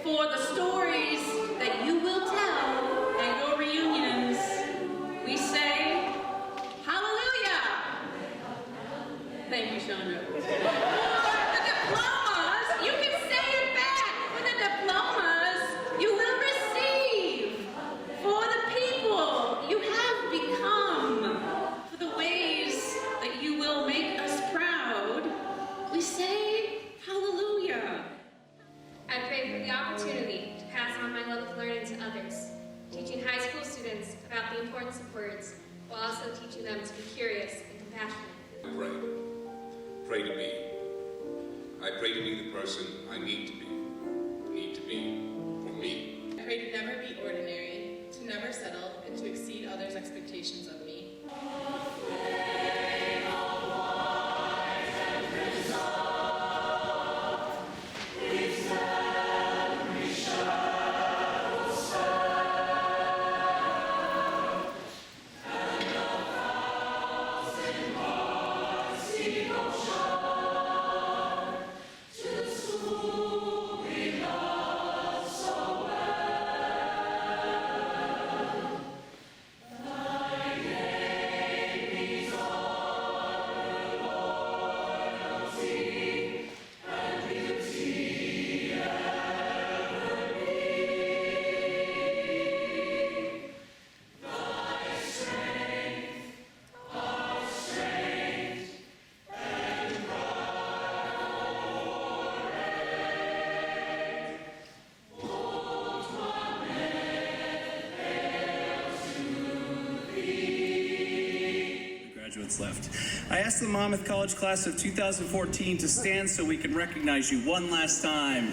for the stories that you will tell at your reunions, we say, hallelujah. Thank you, Chandra. For the diplomas, you can say it back. For the diplomas, you will receive. For the people you have become, for the ways that you will make us proud, we say, hallelujah. I pray for the opportunity to pass on my love of learning to others, teaching high school students about the importance of words, while also teaching them to be curious and compassionate. Pray to be. I pray to be the person I need to be for me. I pray to never be ordinary, to never settle, and to exceed others' expectations of me. Left. I asked the Monmouth College class of 2014 to stand so we can recognize you one last time.